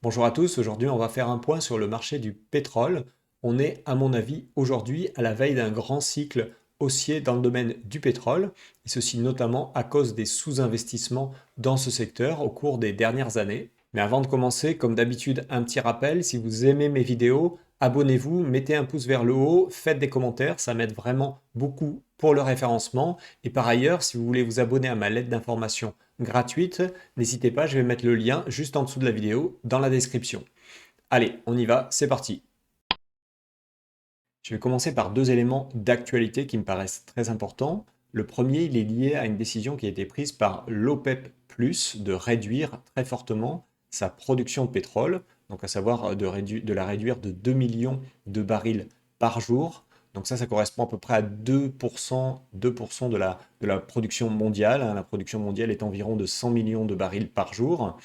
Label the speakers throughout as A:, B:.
A: Bonjour à tous, aujourd'hui on va faire un point sur le marché du pétrole. On est à mon avis aujourd'hui à la veille d'un grand cycle haussier dans le domaine du pétrole, et ceci notamment à cause des sous-investissements dans ce secteur au cours des dernières années. Mais avant de commencer, comme d'habitude, un petit rappel, si vous aimez mes vidéos, abonnez-vous, mettez un pouce vers le haut, faites des commentaires, ça m'aide vraiment beaucoup pour le référencement. Et par ailleurs, si vous voulez vous abonner à ma lettre d'information gratuite, n'hésitez pas, je vais mettre le lien juste en dessous de la vidéo dans la description. Allez, on y va, c'est parti. Je vais commencer par deux éléments d'actualité qui me paraissent très importants. Le premier, il est lié à une décision qui a été prise par l'OPEP+, de réduire très fortement sa production de pétrole, donc à savoir de la réduire de 2 millions de barils par jour. Donc ça correspond à peu près à 2% de la production mondiale. La production mondiale est environ de 100 millions de barils par jour.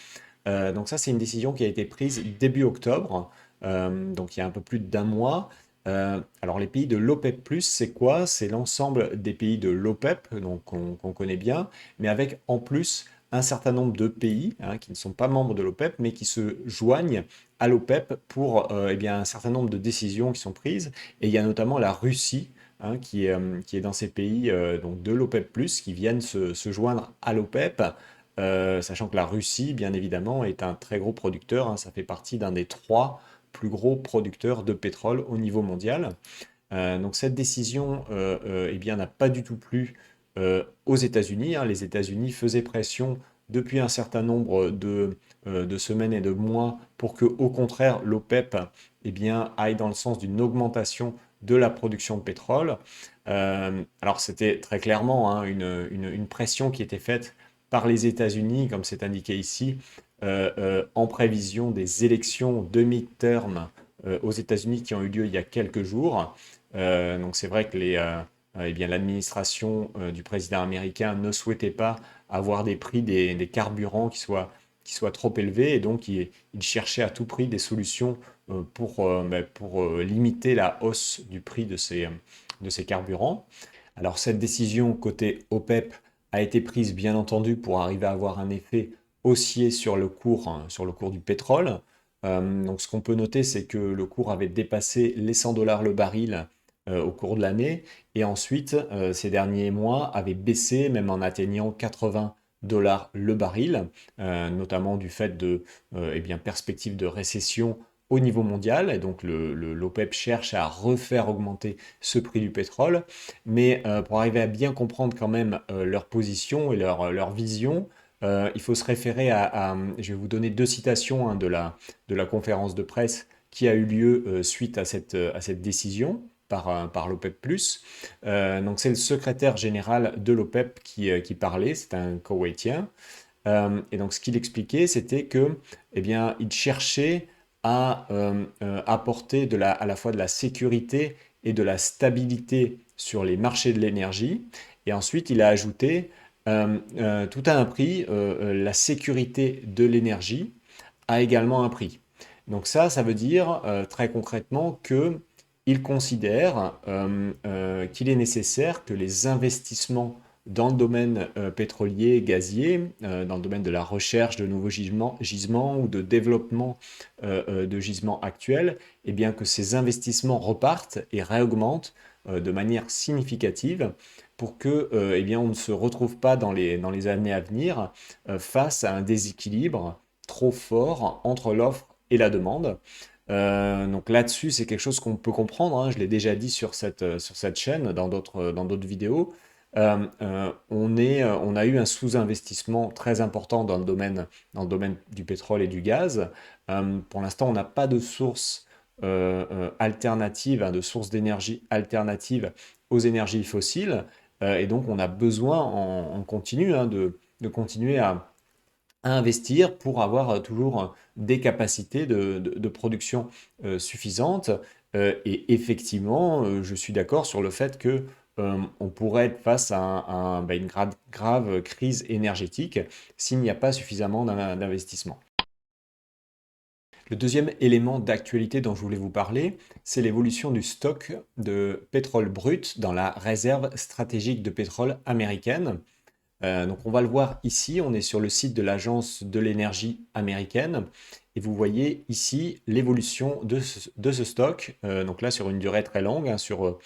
A: Donc ça, c'est une décision qui a été prise début octobre, donc il y a un peu plus d'un mois. Alors les pays de l'OPEP+, c'est quoi? C'est l'ensemble des pays de l'OPEP, donc qu'on connaît bien, mais avec en plus un certain nombre de pays qui ne sont pas membres de l'OPEP, mais qui se joignent à l'OPEP pour eh bien, un certain nombre de décisions qui sont prises. Et il y a notamment la Russie qui est dans ces pays donc de l'OPEP+, qui viennent se joindre à l'OPEP. Sachant que la Russie, bien évidemment, est un très gros producteur, ça fait partie d'un des trois plus gros producteurs de pétrole au niveau mondial. Donc cette décision eh bien, n'a pas du tout plu aux États-Unis. Les États-Unis faisaient pression depuis un certain nombre de semaines et de mois pour que, au contraire, l'OPEP eh bien, aille dans le sens d'une augmentation de la production de pétrole. Alors c'était très clairement une pression qui était faite par les États-Unis, comme c'est indiqué ici, en prévision des élections de mid-term aux États-Unis qui ont eu lieu il y a quelques jours. Donc c'est vrai que eh bien, l'administration du président américain ne souhaitait pas avoir des prix des carburants qui soient trop élevés, et donc il cherchait à tout prix des solutions pour limiter la hausse du prix de ces carburants. Alors cette décision côté OPEP a été prise bien entendu pour arriver à avoir un effet haussier sur le cours du pétrole. Donc ce qu'on peut noter, c'est que le cours avait dépassé les 100 dollars le baril au cours de l'année, et ensuite ces derniers mois avait baissé même en atteignant 80 dollars le baril, notamment du fait de eh bien, perspectives de récession au niveau mondial, et donc l'OPEP cherche à refaire augmenter ce prix du pétrole. Mais pour arriver à bien comprendre quand même leur position et leur vision, il faut se référer je vais vous donner deux citations de la conférence de presse qui a eu lieu suite à cette décision par l'OPEP+. Donc c'est le secrétaire général de l'OPEP qui parlait, c'est un Koweïtien. Et donc ce qu'il expliquait, c'était que, eh bien, il cherchait à apporter à la fois de la sécurité et de la stabilité sur les marchés de l'énergie. Et ensuite, il a ajouté tout a un prix, la sécurité de l'énergie a également un prix. Donc ça veut dire très concrètement que il considère qu'il est nécessaire que les investissements dans le domaine pétrolier, gazier, dans le domaine de la recherche de nouveaux gisements ou de développement de gisements actuels, eh bien que ces investissements repartent et réaugmentent de manière significative pour que, eh bien, on ne se retrouve pas dans les années à venir face à un déséquilibre trop fort entre l'offre et la demande. Donc là-dessus, c'est quelque chose qu'on peut comprendre, je l'ai déjà dit sur cette chaîne, dans d'autres vidéos. On a eu un sous-investissement très important dans le domaine du pétrole et du gaz. Pour l'instant, on n'a pas de source alternative, de source d'énergie alternative aux énergies fossiles. Et donc, on a besoin en continu de continuer à investir pour avoir toujours des capacités de production suffisantes. Et effectivement, je suis d'accord sur le fait que on pourrait être face à une grave crise énergétique s'il n'y a pas suffisamment d'investissement. Le deuxième élément d'actualité dont je voulais vous parler, c'est l'évolution du stock de pétrole brut dans la réserve stratégique de pétrole américaine. Donc on va le voir ici, on est sur le site de l'Agence de l'énergie américaine. et vous voyez ici l'évolution de ce stock, donc là sur une durée très longue, hein, sur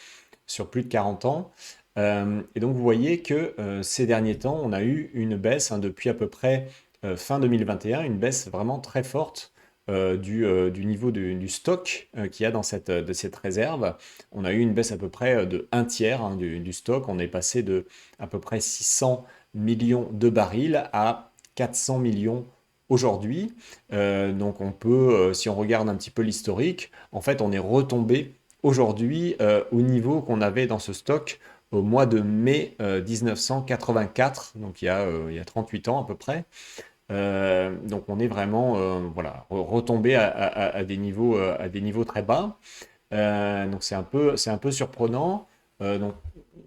A: plus de 40 ans. Et donc vous voyez que ces derniers temps, on a eu une baisse, hein, depuis à peu près fin 2021, une baisse vraiment très forte du niveau du stock qu'il y a dans de cette réserve. On a eu une baisse à peu près de un tiers, hein, du stock. On est passé de à peu près 600 millions de barils à 400 millions aujourd'hui. Donc on peut, si on regarde un petit peu l'historique, en fait on est retombé aujourd'hui au niveau qu'on avait dans ce stock au mois de mai 1984, donc il y a 38 ans à peu près. Donc on est vraiment voilà, retombé à des niveaux très bas. Donc c'est un peu surprenant. Donc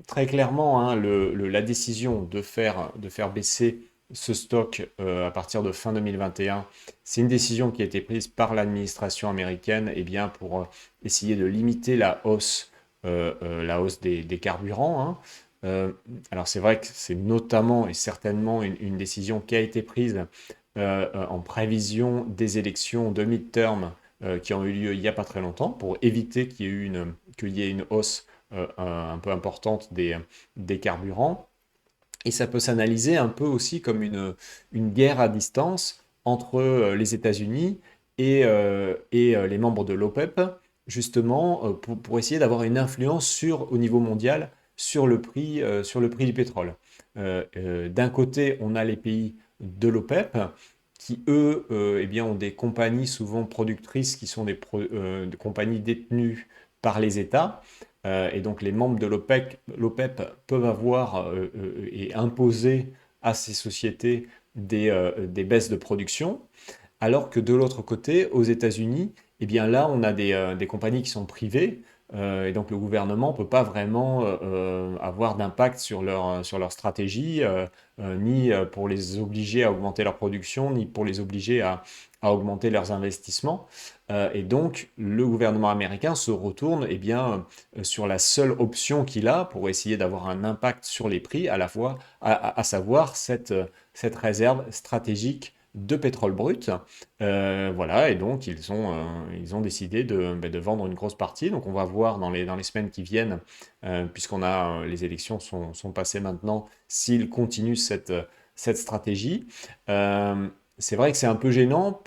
A: très clairement, hein, la décision de faire baisser ce stock à partir de fin 2021, c'est une décision qui a été prise par l'administration américaine, eh bien, pour essayer de limiter la hausse des carburants, hein. Alors c'est vrai que c'est notamment et certainement une décision qui a été prise en prévision des élections de midterm qui ont eu lieu il n'y a pas très longtemps pour éviter qu'il y ait une hausse un peu importante des carburants. Et ça peut s'analyser un peu aussi comme une guerre à distance entre les États-Unis et les membres de l'OPEP, justement pour essayer d'avoir une influence au niveau mondial sur le prix du pétrole. D'un côté, on a les pays de l'OPEP qui, eux, eh bien, ont des compagnies souvent productrices qui sont des compagnies détenues par les États. Et donc les membres de l'OPEP peuvent avoir et imposer à ces sociétés des baisses de production, alors que de l'autre côté, aux États-Unis, eh bien là, on a des compagnies qui sont privées, et donc le gouvernement ne peut pas vraiment avoir d'impact sur leur stratégie, ni pour les obliger à augmenter leur production, ni pour les obliger à augmenter leurs investissements. Et donc, le gouvernement américain se retourne eh bien, sur la seule option qu'il a pour essayer d'avoir un impact sur les prix, à savoir cette réserve stratégique de pétrole brut. Voilà, et donc ils ont décidé de vendre une grosse partie. Donc on va voir dans les semaines qui viennent, puisqu'on a les élections sont passées maintenant, s'ils continuent cette stratégie. Euh, c'est vrai que c'est un peu gênant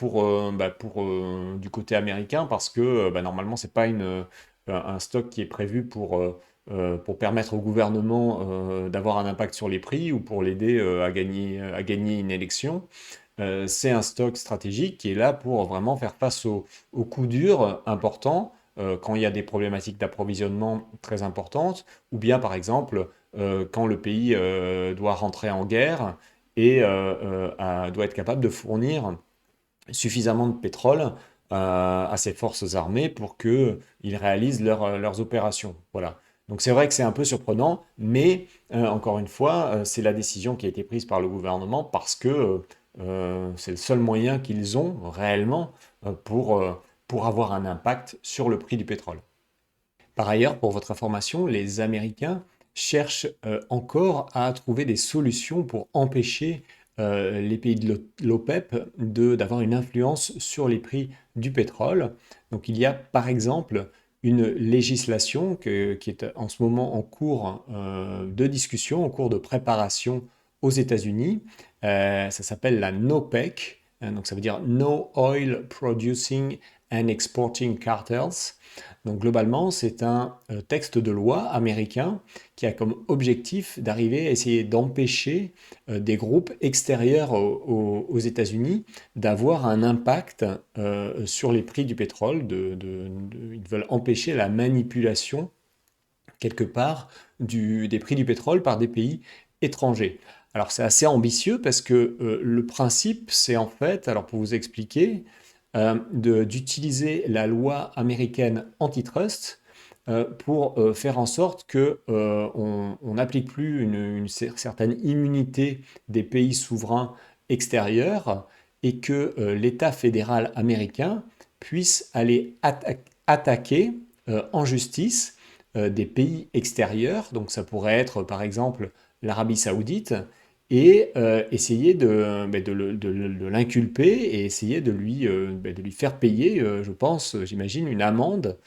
A: du côté américain parce que normalement c'est pas un stock qui est prévu pour permettre au gouvernement d'avoir un impact sur les prix ou pour l'aider à gagner une élection. C'est un stock stratégique qui est là pour vraiment faire face aux coups durs importants quand il y a des problématiques d'approvisionnement très importantes, ou bien par exemple quand le pays doit rentrer en guerre et doit être capable de fournir suffisamment de pétrole à ses forces armées pour qu'ils réalisent leurs opérations. Voilà. Donc c'est vrai que c'est un peu surprenant, mais encore une fois, c'est la décision qui a été prise par le gouvernement parce que c'est le seul moyen qu'ils ont réellement pour avoir un impact sur le prix du pétrole. Par ailleurs, pour votre information, les Américains cherchent encore à trouver des solutions pour empêcher les pays de l'OPEP d'avoir une influence sur les prix du pétrole. Donc il y a par exemple une législation qui est en ce moment en cours de discussion, en cours de préparation aux États-Unis. Ça s'appelle la NOPEC, hein, donc ça veut dire No Oil Producing and Exporting Cartels. Donc globalement, c'est un texte de loi américain qui a comme objectif d'arriver à essayer d'empêcher des groupes extérieurs aux États-Unis d'avoir un impact sur les prix du pétrole. Ils veulent empêcher la manipulation, quelque part, des prix du pétrole par des pays étrangers. Alors c'est assez ambitieux parce que le principe, c'est en fait, alors pour vous expliquer, d'utiliser la loi américaine antitrust pour faire en sorte que on n'applique plus une certaine immunité des pays souverains extérieurs et que l'État fédéral américain puisse aller attaquer en justice des pays extérieurs. Donc ça pourrait être par exemple l'Arabie saoudite et essayer de l'inculper et essayer de lui faire payer, je pense, j'imagine, une amende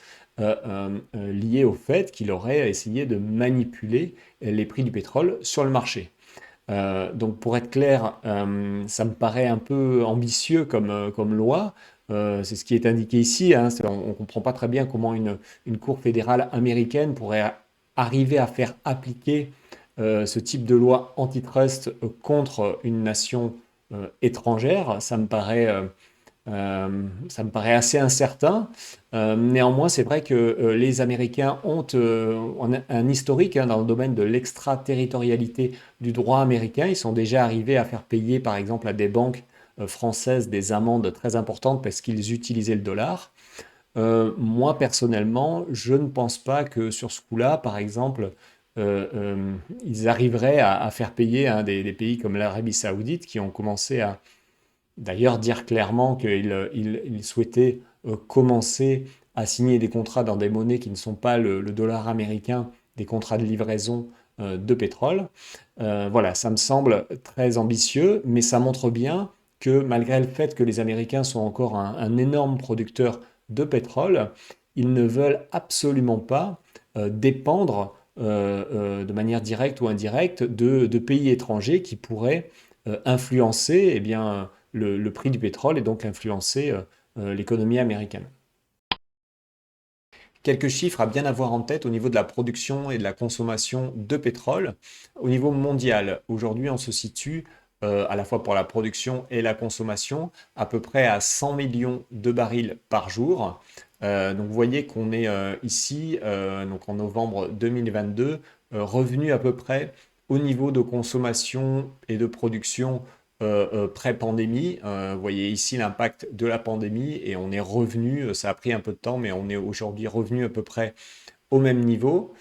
A: liée au fait qu'il aurait essayé de manipuler les prix du pétrole sur le marché. Donc pour être clair, ça me paraît un peu ambitieux comme loi. C'est ce qui est indiqué ici, hein. On ne comprend pas très bien comment une cour fédérale américaine pourrait arriver à faire appliquer ce type de loi antitrust contre une nation étrangère. Ça me paraît assez incertain. Néanmoins, c'est vrai que les Américains ont un historique, hein, dans le domaine de l'extraterritorialité du droit américain. Ils sont déjà arrivés à faire payer, par exemple, à des banques françaises des amendes très importantes parce qu'ils utilisaient le dollar. Moi, personnellement, je ne pense pas que sur ce coup-là, par exemple, ils arriveraient à faire payer, hein, des pays comme l'Arabie Saoudite qui ont commencé à d'ailleurs dire clairement qu'ils souhaitaient commencer à signer des contrats dans des monnaies qui ne sont pas le dollar américain, des contrats de livraison de pétrole. Voilà, ça me semble très ambitieux, mais ça montre bien que malgré le fait que les Américains sont encore un énorme producteur de pétrole, ils ne veulent absolument pas dépendre de manière directe ou indirecte de pays étrangers qui pourraient influencer, eh bien, le prix du pétrole et donc influencer l'économie américaine. Quelques chiffres à bien avoir en tête au niveau de la production et de la consommation de pétrole. Au niveau mondial, aujourd'hui, on se situe à la fois pour la production et la consommation à peu près à 100 millions de barils par jour. Donc vous voyez qu'on est ici, donc en novembre 2022, revenu à peu près au niveau de consommation et de production pré-pandémie. Vous voyez ici l'impact de la pandémie et on est revenu, ça a pris un peu de temps, mais on est aujourd'hui revenu à peu près au même niveau.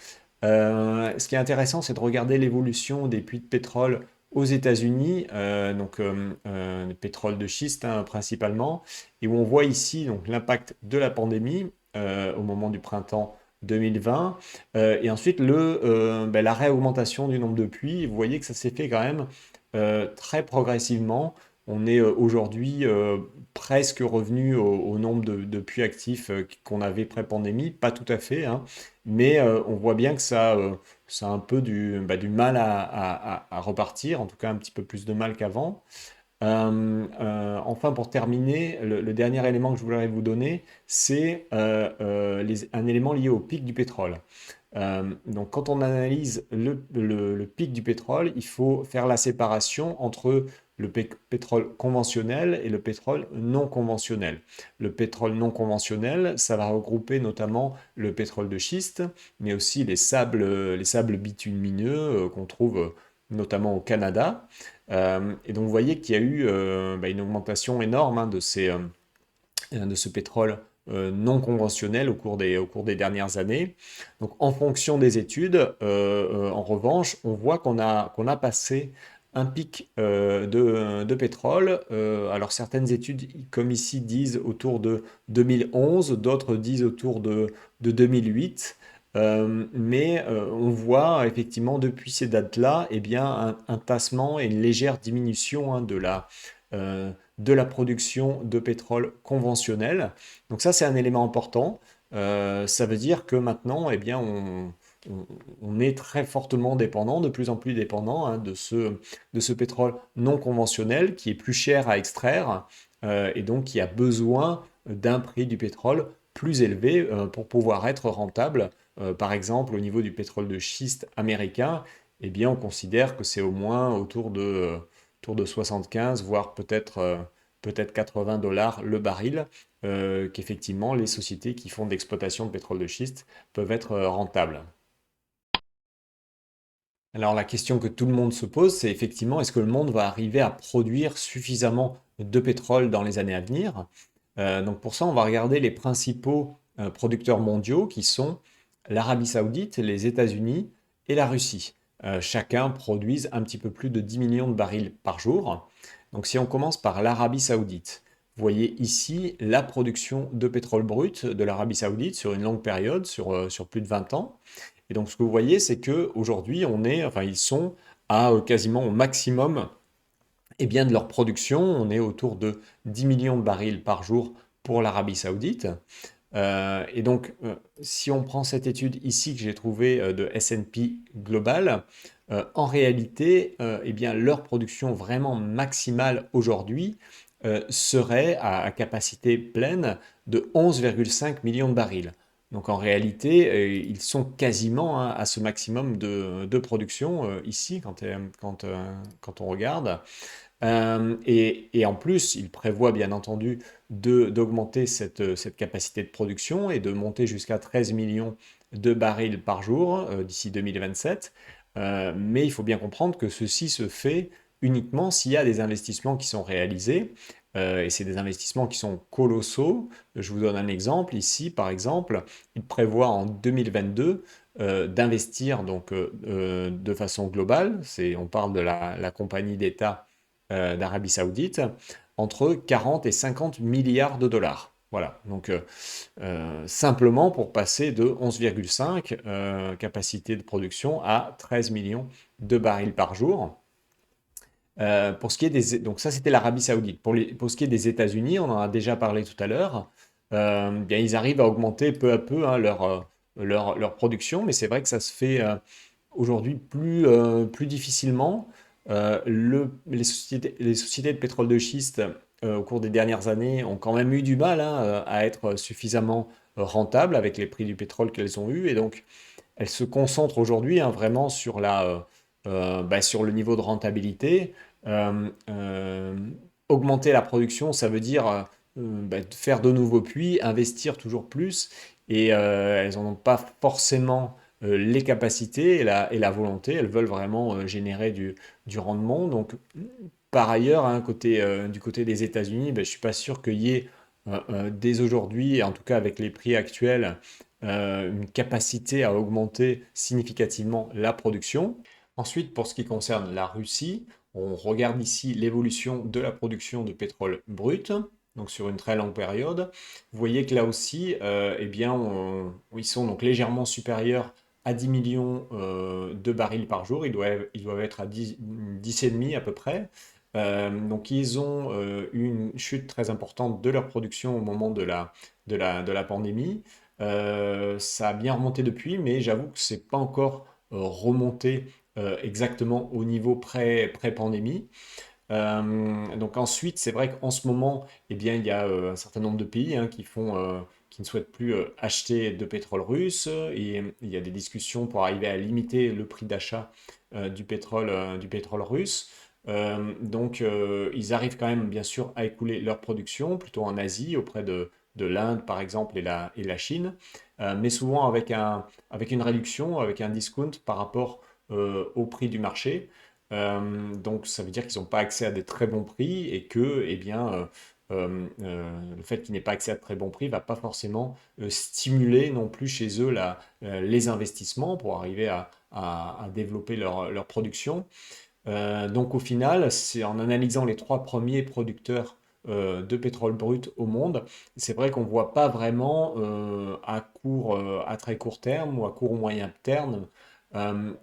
A: Ce qui est intéressant, c'est de regarder l'évolution des puits de pétrole aux États-Unis, le pétrole de schiste, hein, principalement, et où on voit ici donc l'impact de la pandémie au moment du printemps 2020, et ensuite la réaugmentation du nombre de puits. Vous voyez que ça s'est fait quand même très progressivement. On est aujourd'hui presque revenu au nombre de puits actifs qu'on avait pré-pandémie, pas tout à fait, hein, mais on voit bien que ça a un peu du mal à repartir, en tout cas un petit peu plus de mal qu'avant. Enfin, pour terminer, le dernier élément que je voudrais vous donner, c'est un élément lié au pic du pétrole. Donc, quand on analyse le pic du pétrole, il faut faire la séparation entre pétrole conventionnel et le pétrole non conventionnel. Le pétrole non conventionnel, ça va regrouper notamment le pétrole de schiste, mais aussi les sables bitumineux qu'on trouve notamment au Canada. Et donc, vous voyez qu'il y a eu une augmentation énorme, hein, de ce pétrole non conventionnel au cours des dernières années. Donc, en fonction des études, en revanche, on voit qu'on a passé un pic de pétrole. Alors, certaines études, comme ici, disent autour de 2011, d'autres disent autour de 2008. On voit effectivement depuis ces dates-là, eh bien, un tassement et une légère diminution, hein, de la production de pétrole conventionnel. Donc ça, c'est un élément important. Ça veut dire que maintenant, eh bien, on est très fortement dépendant, de plus en plus dépendant, hein, de ce pétrole non conventionnel qui est plus cher à extraire et donc qui a besoin d'un prix du pétrole plus élevé pour pouvoir être rentable. Par exemple, au niveau du pétrole de schiste américain, eh bien, on considère que c'est au moins autour de 75, voire peut-être 80 dollars le baril, qu'effectivement les sociétés qui font de l'exploitation de pétrole de schiste peuvent être rentables. Alors la question que tout le monde se pose, c'est effectivement, est-ce que le monde va arriver à produire suffisamment de pétrole dans les années à venir? Donc pour ça, on va regarder les principaux producteurs mondiaux qui sont l'Arabie Saoudite, les États-Unis et la Russie. Chacun produisent un petit peu plus de 10 millions de barils par jour. Donc si on commence par l'Arabie Saoudite, vous voyez ici la production de pétrole brut de l'Arabie Saoudite sur une longue période, sur plus de 20 ans. Et donc ce que vous voyez, c'est qu'aujourd'hui, ils sont à quasiment au maximum eh bien, de leur production. On est autour de 10 millions de barils par jour pour l'Arabie Saoudite. Et donc, si on prend cette étude ici que j'ai trouvée de S&P Global, en réalité, eh bien, leur production vraiment maximale aujourd'hui serait à capacité pleine de 11,5 millions de barils. Donc en réalité, ils sont quasiment hein, à ce maximum de production ici quand on regarde. Et en plus, il prévoit bien entendu d'augmenter cette capacité de production et de monter jusqu'à 13 millions de barils par jour d'ici 2027. Mais il faut bien comprendre que ceci se fait uniquement s'il y a des investissements qui sont réalisés. Et c'est des investissements qui sont colossaux. Je vous donne un exemple. Ici, par exemple, il prévoit en 2022 d'investir donc de façon globale. On parle de la compagnie d'État d'Arabie Saoudite entre 40 et 50 milliards de dollars. Voilà, donc simplement pour passer de 11,5 capacité de production à 13 millions de barils par jour. Pour ce qui est donc ça c'était l'Arabie Saoudite. Pour ce qui est des États-Unis, on en a déjà parlé tout à l'heure, bien, ils arrivent à augmenter peu à peu hein, leur production, mais c'est vrai que ça se fait aujourd'hui plus difficilement. Les sociétés de pétrole de schiste, au cours des dernières années, ont quand même eu du mal hein, à être suffisamment rentables avec les prix du pétrole qu'elles ont eus. Et donc, elles se concentrent aujourd'hui hein, vraiment sur sur le niveau de rentabilité. Euh, euh, Augmenter la production, ça veut dire faire de nouveaux puits, investir toujours plus. Et elles n'en ont pas forcément les capacités et la volonté. Elles veulent vraiment générer du rendement. Donc, par ailleurs, hein, du côté des États-Unis, ben, je ne suis pas sûr qu'il y ait dès aujourd'hui, en tout cas avec les prix actuels, une capacité à augmenter significativement la production. Ensuite, pour ce qui concerne la Russie, on regarde ici l'évolution de la production de pétrole brut, donc sur une très longue période. Vous voyez que là aussi, eh bien, ils sont donc légèrement supérieurs à 10 millions de barils par jour. Ils doivent être à 10,5 à peu près. Donc ils ont eu une chute très importante de leur production au moment de la pandémie. Ça a bien remonté depuis, mais j'avoue que c'est pas encore remonté exactement au niveau pré-pandémie. Donc ensuite, c'est vrai qu'en ce moment, eh bien, il y a un certain nombre de pays hein, qui ne souhaitent plus acheter de pétrole russe et il y a des discussions pour arriver à limiter le prix d'achat du pétrole russe. Ils arrivent quand même, bien sûr, à écouler leur production, plutôt en Asie, auprès de l'Inde, par exemple, et la Chine, mais souvent avec une réduction, avec un discount par rapport au prix du marché. Donc ça veut dire qu'ils n'ont pas accès à des très bons prix et que eh bien, le fait qu'ils n'aient pas accès à de très bons prix ne va pas forcément stimuler non plus chez eux les investissements pour arriver à développer leur production. Donc au final, c'est en analysant les trois premiers producteurs de pétrole brut au monde, c'est vrai qu'on ne voit pas vraiment à très court terme ou à court ou moyen terme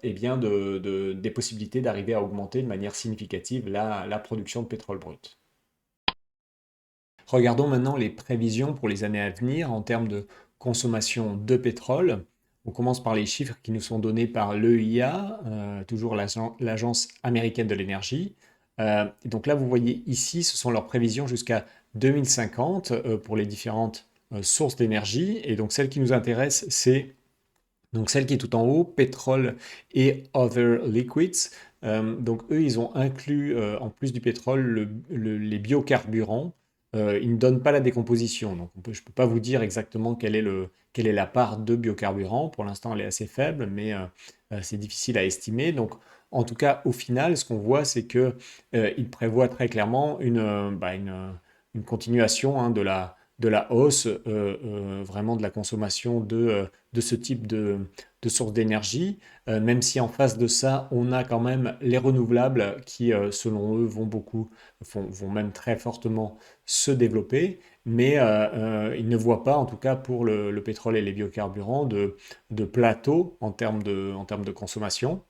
A: eh bien des possibilités d'arriver à augmenter de manière significative la production de pétrole brut. Regardons maintenant les prévisions pour les années à venir en termes de consommation de pétrole. On commence par les chiffres qui nous sont donnés par l'EIA, toujours l'Agence américaine de l'énergie. Et donc là, vous voyez ici, ce sont leurs prévisions jusqu'à 2050 pour les différentes sources d'énergie. Et donc celle qui nous intéresse, c'est donc celle qui est tout en haut, pétrole et other liquids. Donc eux, ils ont inclus en plus du pétrole les biocarburants. Ils ne donnent pas la décomposition, donc je ne peux pas vous dire exactement quelle est la part de biocarburants. Pour l'instant, elle est assez faible, mais c'est difficile à estimer. Donc en tout cas, au final, ce qu'on voit, c'est que ils prévoient très clairement une continuation hein, de la hausse vraiment de la consommation de ce type de source d'énergie, même si en face de ça, on a quand même les renouvelables qui, selon eux, vont même très fortement se développer, mais ils ne voient pas, en tout cas pour le pétrole et les biocarburants, de plateau en termes de consommation.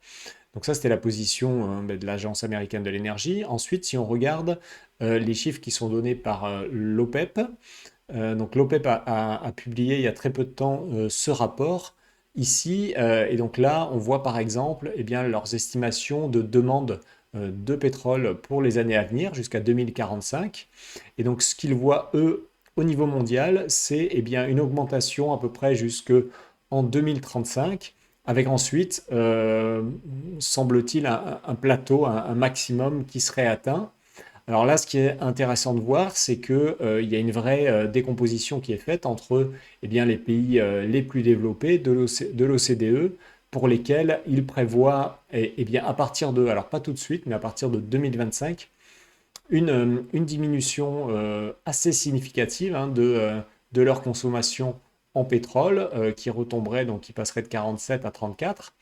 A: Donc ça, c'était la position de l'Agence américaine de l'énergie. Ensuite, si on regarde les chiffres qui sont donnés par l'OPEP, donc l'OPEP a publié il y a très peu de temps ce rapport ici, et donc là, on voit par exemple eh bien, leurs estimations de demande de pétrole pour les années à venir jusqu'à 2045. Et donc ce qu'ils voient, eux, au niveau mondial, c'est eh bien, une augmentation à peu près jusqu'en 2035, avec ensuite, semble-t-il, un plateau, un maximum qui serait atteint. Alors là, ce qui est intéressant de voir, c'est que, il y a une vraie décomposition qui est faite entre eh bien, les pays les plus développés de l'OCDE, pour lesquels il prévoit, eh bien, à partir de, alors pas tout de suite, mais à partir de 2025, une diminution assez significative hein, de leur consommation en pétrole, qui retomberait, donc qui passerait de 47 à 34.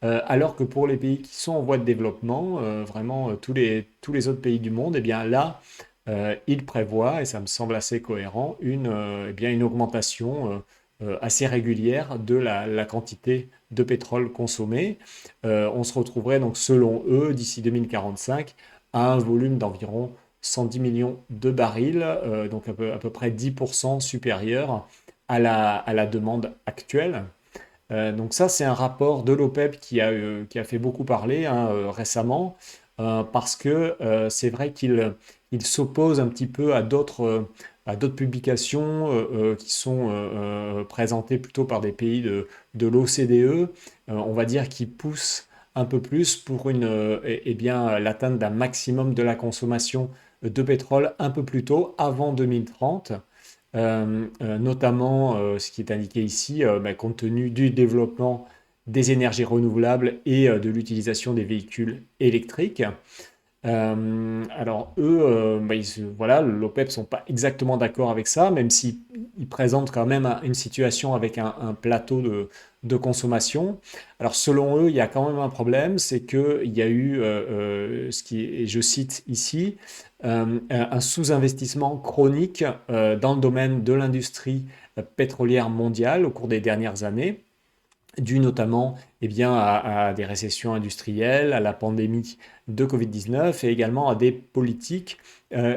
A: Alors que pour les pays qui sont en voie de développement, vraiment tous les autres pays du monde, eh bien là, ils prévoient, et ça me semble assez cohérent, eh bien une augmentation assez régulière de la quantité de pétrole consommée. On se retrouverait donc selon eux, d'ici 2045, à un volume d'environ 110 millions de barils, donc à peu près 10% supérieur à la demande actuelle. Donc ça, c'est un rapport de l'OPEP qui a fait beaucoup parler hein, récemment, parce que c'est vrai qu'il s'oppose un petit peu à d'autres publications qui sont présentées plutôt par des pays de l'OCDE, on va dire qui poussent un peu plus pour eh bien, l'atteinte d'un maximum de la consommation de pétrole un peu plus tôt, avant 2030. Notamment ce qui est indiqué ici, bah, compte tenu du développement des énergies renouvelables et de l'utilisation des véhicules électriques. Alors eux, bah, voilà, l'OPEP ne sont pas exactement d'accord avec ça, même s'ils présentent quand même une situation avec un plateau de consommation. Alors selon eux, il y a quand même un problème, c'est qu'il y a eu, et je cite ici, un sous-investissement chronique dans le domaine de l'industrie pétrolière mondiale au cours des dernières années, dû notamment eh bien, à des récessions industrielles, à la pandémie de Covid-19 et également à des politiques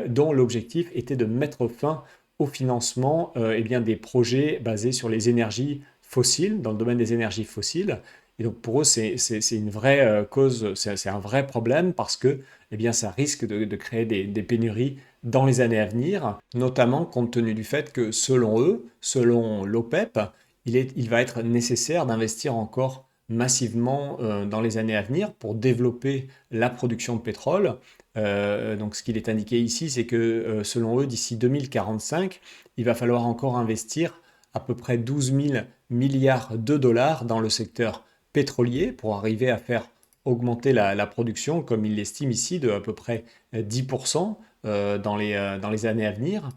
A: dont l'objectif était de mettre fin au financement eh bien, des projets basés sur les énergies fossiles, dans le domaine des énergies fossiles. Et donc pour eux, c'est une vraie cause, c'est un vrai problème parce que eh bien, ça risque de créer des pénuries dans les années à venir, notamment compte tenu du fait que selon eux, selon l'OPEP, il va être nécessaire d'investir encore massivement dans les années à venir pour développer la production de pétrole. Donc ce qu'il est indiqué ici, c'est que selon eux, d'ici 2045, il va falloir encore investir à peu près 12 000 milliards de dollars dans le secteur pétrolier pour arriver à faire augmenter la production, comme il l'estime ici, de à peu près 10% dans les années à venir.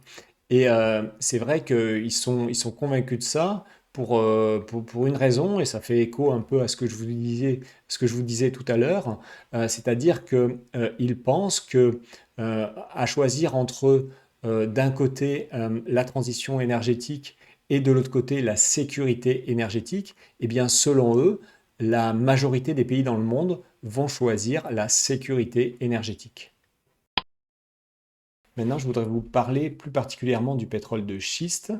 A: Et c'est vrai ils sont convaincus de ça pour une raison, et ça fait écho un peu à ce que je vous disais tout à l'heure, c'est-à-dire qu'ils pensent que à choisir entre d'un côté la transition énergétique et de l'autre côté la sécurité énergétique, eh bien selon eux, la majorité des pays dans le monde vont choisir la sécurité énergétique. Maintenant, je voudrais vous parler plus particulièrement du pétrole de schiste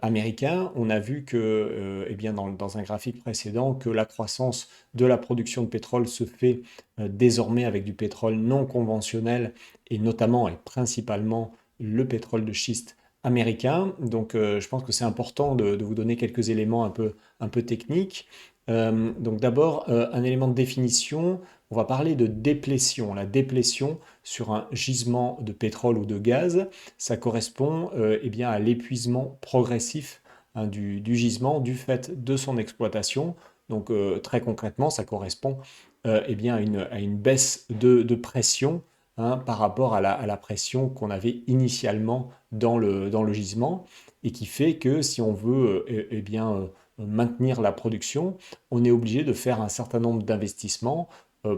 A: américain. On a vu que, eh bien, dans un graphique précédent, que la croissance de la production de pétrole se fait désormais avec du pétrole non conventionnel et notamment et principalement le pétrole de schiste américain. Donc, je pense que c'est important de vous donner quelques éléments un peu techniques. Donc, d'abord, un élément de définition. On va parler de déplétion. La déplétion sur un gisement de pétrole ou de gaz, ça correspond eh bien, à l'épuisement progressif hein, du gisement du fait de son exploitation. Donc très concrètement, ça correspond eh bien, à une baisse de pression hein, par rapport à la pression qu'on avait initialement dans le gisement et qui fait que si on veut eh bien, maintenir la production, on est obligé de faire un certain nombre d'investissements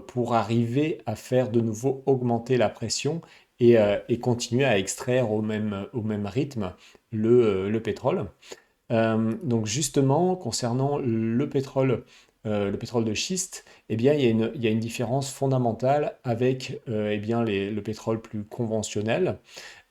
A: pour arriver à faire de nouveau augmenter la pression et continuer à extraire au même rythme le pétrole. Donc justement, concernant le pétrole le pétrole de schiste, eh bien, il y a une différence fondamentale avec eh bien, le pétrole plus conventionnel.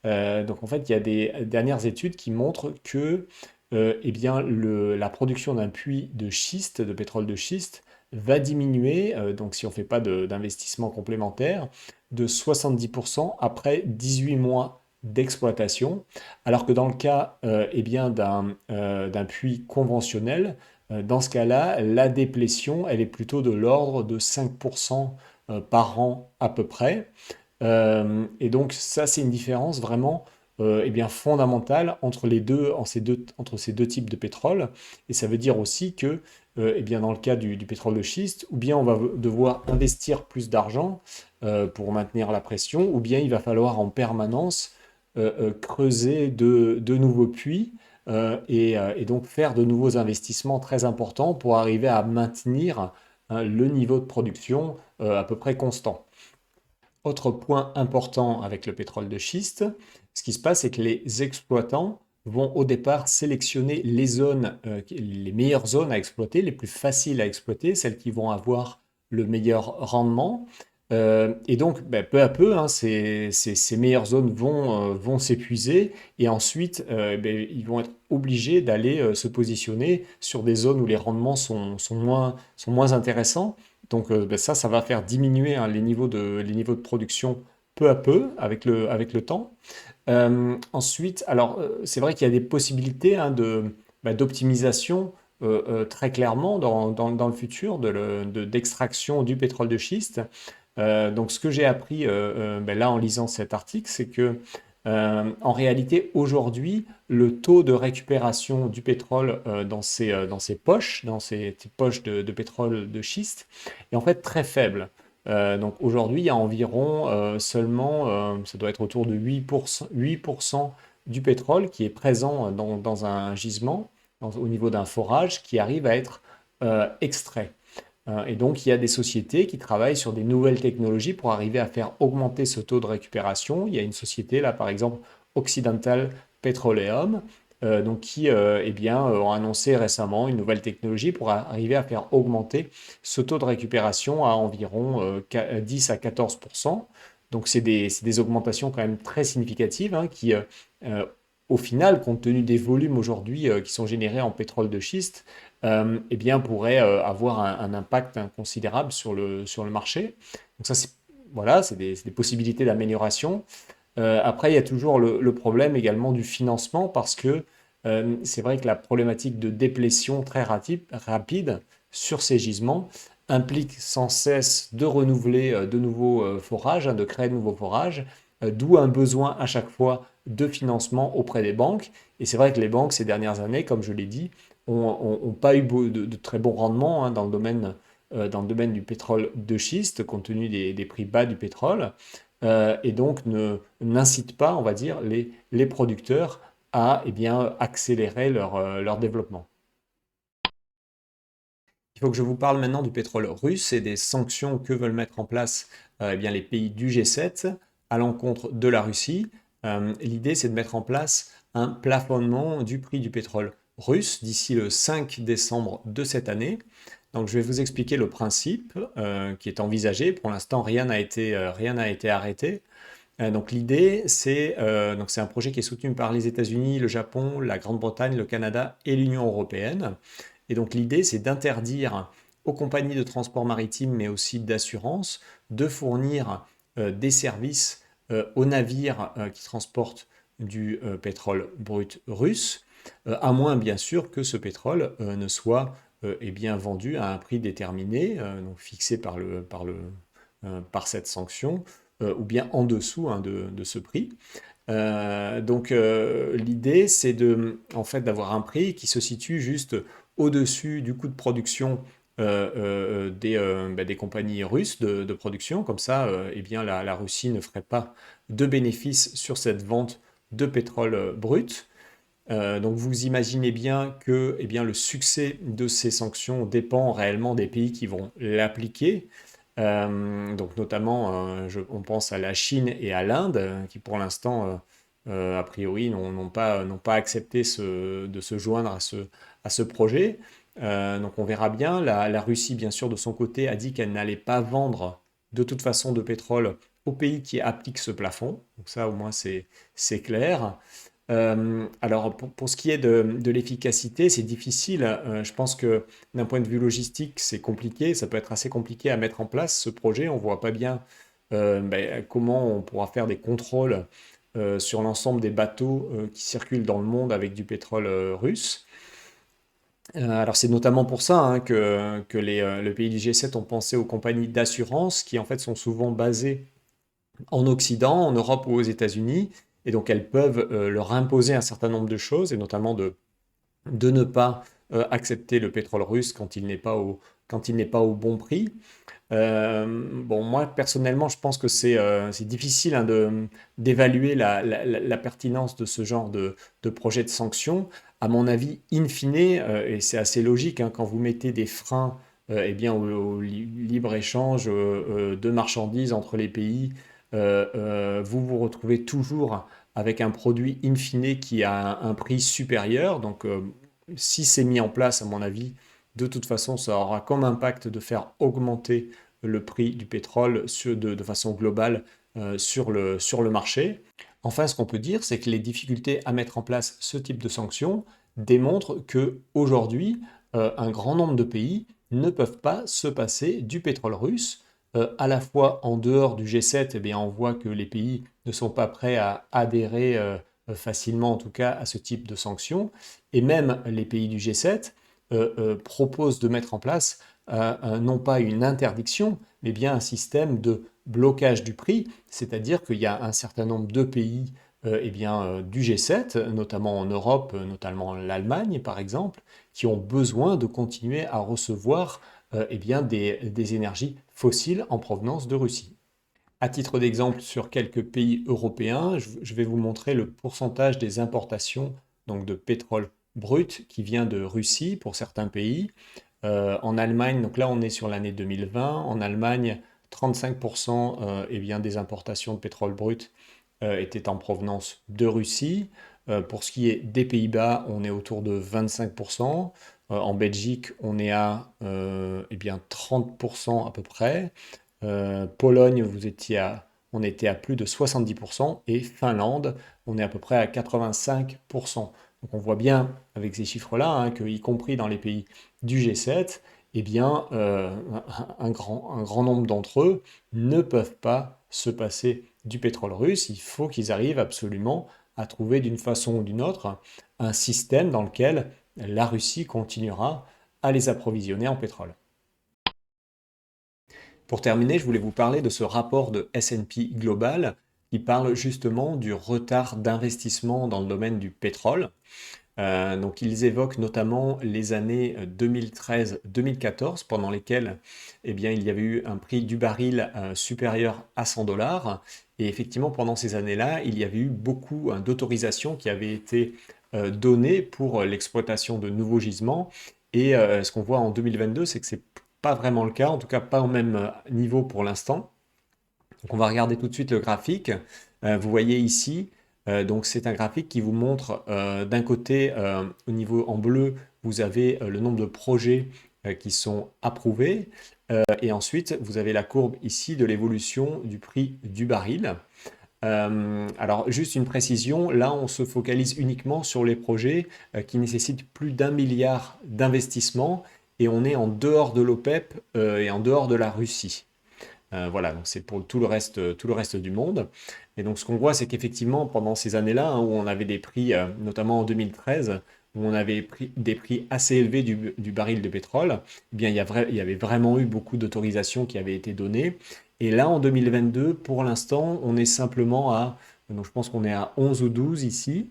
A: Donc en fait, il y a des dernières études qui montrent que eh bien, la production d'un puits de schiste, de pétrole de schiste, va diminuer, donc si on ne fait pas d'investissement complémentaire, de 70% après 18 mois d'exploitation, alors que dans le cas eh bien, d'un puits conventionnel, dans ce cas-là, la déplétion, elle est plutôt de l'ordre de 5% par an à peu près. Et donc ça, c'est une différence vraiment eh bien, fondamentale entre ces deux types de pétrole. Et ça veut dire aussi que eh bien, dans le cas du pétrole de schiste, ou bien on va devoir investir plus d'argent pour maintenir la pression, ou bien il va falloir en permanence creuser de nouveaux puits et donc faire de nouveaux investissements très importants pour arriver à maintenir hein, le niveau de production à peu près constant. Autre point important avec le pétrole de schiste, ce qui se passe, c'est que les exploitants vont au départ sélectionner les zones, les meilleures zones à exploiter, les plus faciles à exploiter, celles qui vont avoir le meilleur rendement. Et donc, ben, peu à peu, hein, ces meilleures zones vont s'épuiser et ensuite, ben, ils vont être obligés d'aller se positionner sur des zones où les rendements sont moins intéressants. Donc ben ça va faire diminuer hein, les niveaux de production peu à peu avec le temps. Ensuite, alors c'est vrai qu'il y a des possibilités hein, d'optimisation très clairement dans le futur d'extraction du pétrole de schiste. Donc ce que j'ai appris ben là en lisant cet article, c'est que en réalité aujourd'hui, le taux de récupération du pétrole dans ces petites poches de pétrole de schiste, est en fait très faible. Donc aujourd'hui, il y a environ seulement, ça doit être autour de 8% du pétrole qui est présent dans un gisement, au niveau d'un forage, qui arrive à être extrait. Et donc, il y a des sociétés qui travaillent sur des nouvelles technologies pour arriver à faire augmenter ce taux de récupération. Il y a une société, là, par exemple, Occidental Petroleum, donc qui eh bien, ont annoncé récemment une nouvelle technologie pour arriver à faire augmenter ce taux de récupération à environ 10 à 14%. Donc, c'est des augmentations quand même très significatives hein, qui, euh, au final, compte tenu des volumes aujourd'hui qui sont générés en pétrole de schiste, eh bien, pourrait avoir un impact considérable sur le marché. Donc ça, voilà, c'est des possibilités d'amélioration. Après, il y a toujours le problème également du financement parce que c'est vrai que la problématique de déplétion très rapide sur ces gisements implique sans cesse de renouveler de nouveaux forages, hein, de créer de nouveaux forages, d'où un besoin à chaque fois de financement auprès des banques. Et c'est vrai que les banques, ces dernières années, comme je l'ai dit, ont pas eu de très bons rendements hein, dans le domaine du pétrole de schiste, compte tenu des prix bas du pétrole, et donc n'incitent pas, on va dire, les producteurs à eh bien, accélérer leur développement. Il faut que je vous parle maintenant du pétrole russe et des sanctions que veulent mettre en place eh bien, les pays du G7 à l'encontre de la Russie. L'idée, c'est de mettre en place un plafonnement du prix du pétrole russe d'ici le 5 décembre de cette année. Donc, je vais vous expliquer le principe qui est envisagé. Pour l'instant, rien n'a été arrêté. Donc l'idée, c'est un projet qui est soutenu par les États-Unis, le Japon, la Grande-Bretagne, le Canada et l'Union européenne. Et donc l'idée, c'est d'interdire aux compagnies de transport maritime, mais aussi d'assurance, de fournir des services aux navires qui transportent du pétrole brut russe, à moins bien sûr que ce pétrole ne soit eh bien, vendu à un prix déterminé, donc fixé par cette sanction ou bien en dessous hein, de ce prix. L'idée, c'est en fait, d'avoir un prix qui se situe juste au-dessus du coût de production des compagnies russes de production. Comme ça, eh bien, la Russie ne ferait pas de bénéfices sur cette vente de pétrole brut. Donc vous imaginez bien que eh bien, le succès de ces sanctions dépend réellement des pays qui vont l'appliquer. Donc notamment, on pense à la Chine et à l'Inde, qui pour l'instant, a priori, n'ont pas accepté de se joindre à ce projet. Donc on verra bien. La Russie, bien sûr, de son côté, a dit qu'elle n'allait pas vendre de toute façon de pétrole aux pays qui appliquent ce plafond. Donc ça, au moins, c'est clair. Alors, pour ce qui est de l'efficacité, c'est difficile. Je pense que d'un point de vue logistique, c'est compliqué. Ça peut être assez compliqué à mettre en place ce projet. On ne voit pas bien comment on pourra faire des contrôles sur l'ensemble des bateaux qui circulent dans le monde avec du pétrole russe. Alors c'est notamment pour ça hein, que le pays du G7 ont pensé aux compagnies d'assurance qui en fait sont souvent basées en Occident, en Europe ou aux États-Unis, et donc elles peuvent leur imposer un certain nombre de choses, et notamment de ne pas accepter le pétrole russe quand il n'est pas au bon prix. Bon, moi, personnellement, je pense que c'est difficile hein, d'évaluer la pertinence de ce genre de projet de sanctions. À mon avis, in fine, et c'est assez logique, hein, quand vous mettez des freins eh bien, au libre-échange de marchandises entre les pays, vous vous retrouvez toujours avec un produit in fine qui a un prix supérieur. Donc, si c'est mis en place, à mon avis, de toute façon, ça aura comme impact de faire augmenter le prix du pétrole de façon globale sur le marché. Enfin, ce qu'on peut dire, c'est que les difficultés à mettre en place ce type de sanctions démontrent que aujourd'hui, un grand nombre de pays ne peuvent pas se passer du pétrole russe. À la fois en dehors du G7, eh bien, on voit que les pays ne sont pas prêts à adhérer facilement, en tout cas, à ce type de sanctions. Et même les pays du G7 proposent de mettre en place non pas une interdiction, mais bien un système de blocage du prix, c'est-à-dire qu'il y a un certain nombre de pays eh bien, du G7, notamment en Europe, notamment l'Allemagne par exemple, qui ont besoin de continuer à recevoir eh bien, des énergies fossiles en provenance de Russie. À titre d'exemple, sur quelques pays européens, je vais vous montrer le pourcentage des importations donc de pétrole brut qui vient de Russie pour certains pays. En Allemagne, donc là on est sur l'année 2020, en Allemagne, 35% eh bien, des importations de pétrole brut étaient en provenance de Russie. Pour ce qui est des Pays-Bas, on est autour de 25%. En Belgique, on est à eh bien, 30% à peu près. Pologne, on était à plus de 70% et Finlande, on est à peu près à 85%. Donc on voit bien avec ces chiffres-là hein, que, y compris dans les pays du G7, eh bien, un grand nombre d'entre eux ne peuvent pas se passer du pétrole russe. Il faut qu'ils arrivent absolument à trouver d'une façon ou d'une autre un système dans lequel la Russie continuera à les approvisionner en pétrole. Pour terminer, je voulais vous parler de ce rapport de S&P Global qui parle justement du retard d'investissement dans le domaine du pétrole. Donc ils évoquent notamment les années 2013-2014 pendant lesquelles eh bien, il y avait eu un prix du baril supérieur à 100 dollars. Et effectivement, pendant ces années-là, il y avait eu beaucoup hein, d'autorisations qui avaient été données pour l'exploitation de nouveaux gisements. Et ce qu'on voit en 2022, c'est que c'est pas vraiment le cas, en tout cas pas au même niveau pour l'instant. Donc on va regarder tout de suite le graphique. Vous voyez ici, donc c'est un graphique qui vous montre d'un côté, au niveau en bleu, vous avez le nombre de projets qui sont approuvés. Et ensuite, vous avez la courbe ici de l'évolution du prix du baril. Alors, juste une précision, là, on se focalise uniquement sur les projets qui nécessitent plus d'1 milliard d'investissements et on est en dehors de l'OPEP et en dehors de la Russie. Voilà, donc c'est pour tout le reste du monde. Et donc, ce qu'on voit, c'est qu'effectivement, pendant ces années-là, hein, où on avait des prix, notamment en 2013, où on avait des prix assez élevés du baril de pétrole, eh bien, il y avait vraiment eu beaucoup d'autorisations qui avaient été données. Et là, en 2022, pour l'instant, on est simplement donc je pense qu'on est à 11 ou 12 ici,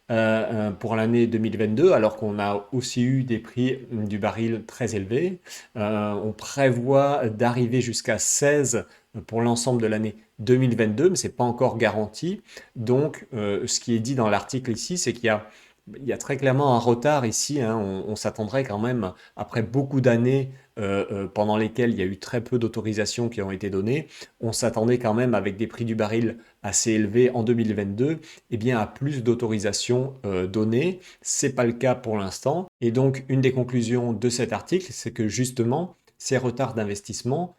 A: pour l'année 2022, alors qu'on a aussi eu des prix du baril très élevés. On prévoit d'arriver jusqu'à 16 pour l'ensemble de l'année 2022, mais ce n'est pas encore garanti. Donc, ce qui est dit dans l'article ici, c'est qu'il y a il y a très clairement un retard ici, hein. On s'attendrait quand même, après beaucoup d'années pendant lesquelles il y a eu très peu d'autorisations qui ont été données, on s'attendait quand même avec des prix du baril assez élevés en 2022, eh bien à plus d'autorisations données. C'est pas le cas pour l'instant. Et donc, une des conclusions de cet article, c'est que justement, ces retards d'investissement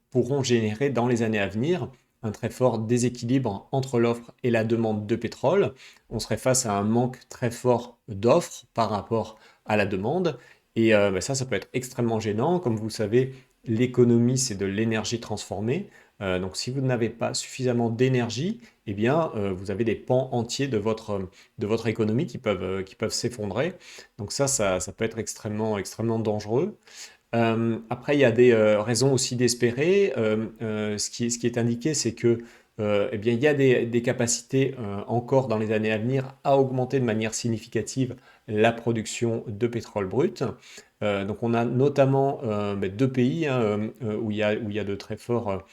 A: pourront générer dans les années à venir un très fort déséquilibre entre l'offre et la demande de pétrole. On serait face à un manque très fort d'offres par rapport à la demande. Et ça peut être extrêmement gênant. Comme vous savez, l'économie, c'est de l'énergie transformée. Donc si vous n'avez pas suffisamment d'énergie, eh bien, vous avez des pans entiers de votre économie qui peuvent s'effondrer. Donc ça peut être extrêmement, extrêmement dangereux. Après, il y a des raisons aussi d'espérer. Ce qui est indiqué, c'est que eh bien, il y a des capacités encore dans les années à venir à augmenter de manière significative la production de pétrole brut. Donc on a notamment deux pays, hein, où il y a de très fortes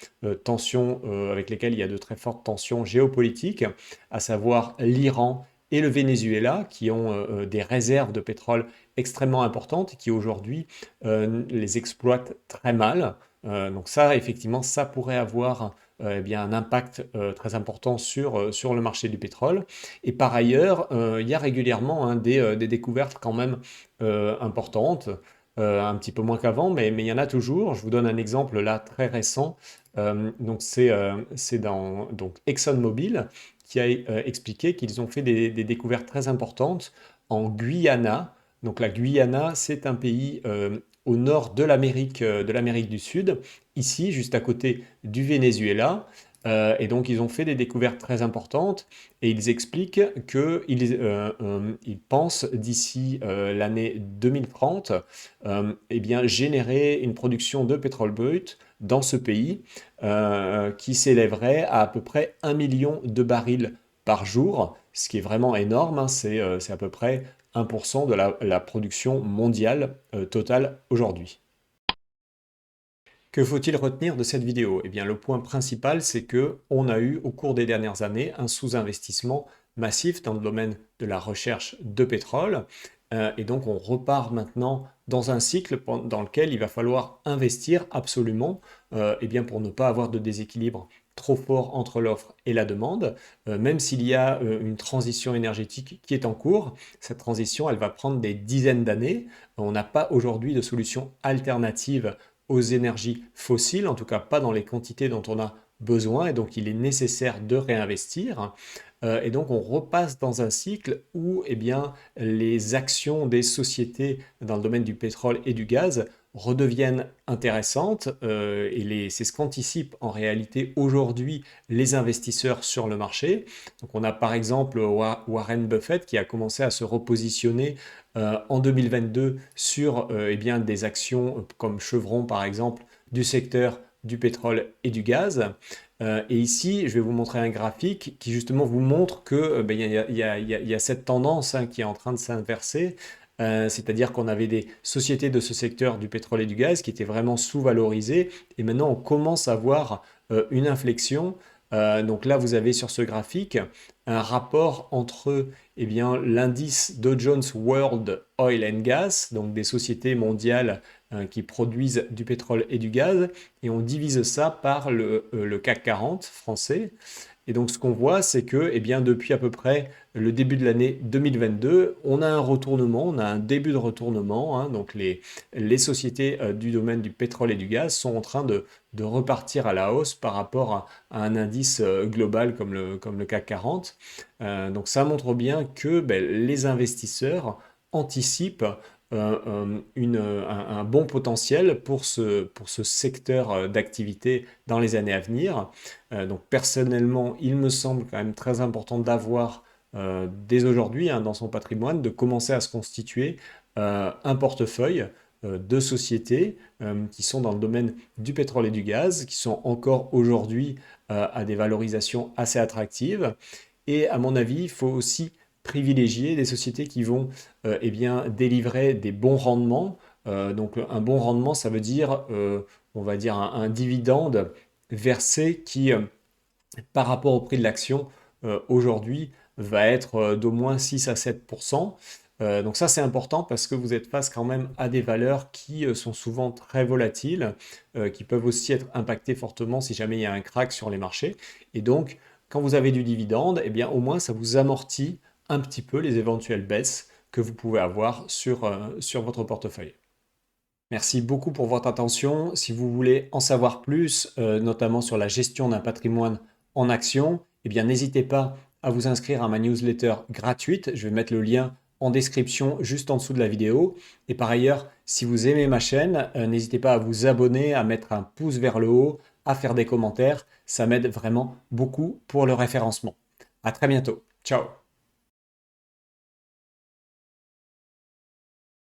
A: tensions, avec lesquelles il y a de très fortes tensions géopolitiques, à savoir l'Iran et le Venezuela, qui ont des réserves de pétrole extrêmement importantes et qui aujourd'hui les exploitent très mal. Donc ça, effectivement, ça pourrait avoir eh bien, un impact très important sur le marché du pétrole. Et par ailleurs, il y a régulièrement, hein, des découvertes quand même importantes, un petit peu moins qu'avant, mais il y en a toujours. Je vous donne un exemple là très récent. Donc c'est dans donc ExxonMobil qui a expliqué qu'ils ont fait des découvertes très importantes en Guyana. Donc la Guyana, c'est un pays au nord de l'Amérique du Sud, ici, juste à côté du Venezuela. Et donc, ils ont fait des découvertes très importantes et ils expliquent qu'ils pensent d'ici l'année 2030 eh bien, générer une production de pétrole brut dans ce pays qui s'élèverait à peu près 1 million de barils par jour, ce qui est vraiment énorme, hein. C'est à peu près 1% de la production mondiale totale aujourd'hui. Que faut-il retenir de cette vidéo? Eh bien, le point principal, c'est que on a eu au cours des dernières années un sous-investissement massif dans le domaine de la recherche de pétrole. Et donc, on repart maintenant dans un cycle dans lequel il va falloir investir absolument eh bien, pour ne pas avoir de déséquilibre trop fort entre l'offre et la demande. Même s'il y a une transition énergétique qui est en cours, cette transition, elle va prendre des dizaines d'années. On n'a pas aujourd'hui de solution alternative aux énergies fossiles, en tout cas pas dans les quantités dont on a besoin, et donc il est nécessaire de réinvestir. Et donc on repasse dans un cycle où eh bien, les actions des sociétés dans le domaine du pétrole et du gaz redeviennent intéressantes, c'est ce qu'anticipent en réalité aujourd'hui les investisseurs sur le marché. Donc on a par exemple Warren Buffett qui a commencé à se repositionner en 2022 sur eh bien, des actions comme Chevron par exemple du secteur du pétrole et du gaz. Et ici, je vais vous montrer un graphique qui justement vous montre que il y a cette tendance, hein, qui est en train de s'inverser. C'est-à-dire qu'on avait des sociétés de ce secteur du pétrole et du gaz qui étaient vraiment sous-valorisées et maintenant on commence à voir une inflexion. Donc là, vous avez sur ce graphique un rapport entre eh bien, l'indice Dow Jones World Oil and Gas, donc des sociétés mondiales qui produisent du pétrole et du gaz, et on divise ça par le CAC 40 français. Et donc ce qu'on voit, c'est que eh bien, depuis à peu près le début de l'année 2022, on a un retournement, on a un début de retournement, hein. Donc les sociétés du domaine du pétrole et du gaz sont en train de repartir à la hausse par rapport à un indice global comme le CAC 40. Donc ça montre bien que les investisseurs anticipent un bon potentiel pour ce secteur d'activité dans les années à venir. Donc personnellement, il me semble quand même très important d'avoir dès aujourd'hui, hein, dans son patrimoine, de commencer à se constituer un portefeuille de sociétés qui sont dans le domaine du pétrole et du gaz, qui sont encore aujourd'hui à des valorisations assez attractives. Et à mon avis, il faut aussi privilégier des sociétés qui vont eh bien, délivrer des bons rendements. Donc un bon rendement, ça veut dire, on va dire, un dividende versé qui, par rapport au prix de l'action, aujourd'hui, va être d'au moins 6 à 7%. Donc ça, c'est important parce que vous êtes face quand même à des valeurs qui sont souvent très volatiles, qui peuvent aussi être impactées fortement si jamais il y a un crack sur les marchés. Et donc, quand vous avez du dividende, eh bien, au moins, ça vous amortit un petit peu les éventuelles baisses que vous pouvez avoir sur votre portefeuille. Merci beaucoup pour votre attention. Si vous voulez en savoir plus, notamment sur la gestion d'un patrimoine en action, eh bien, n'hésitez pas à vous inscrire à ma newsletter gratuite. Je vais mettre le lien en description juste en dessous de la vidéo. Et par ailleurs, si vous aimez ma chaîne, n'hésitez pas à vous abonner, à mettre un pouce vers le haut, à faire des commentaires. Ça m'aide vraiment beaucoup pour le référencement. À très bientôt. Ciao.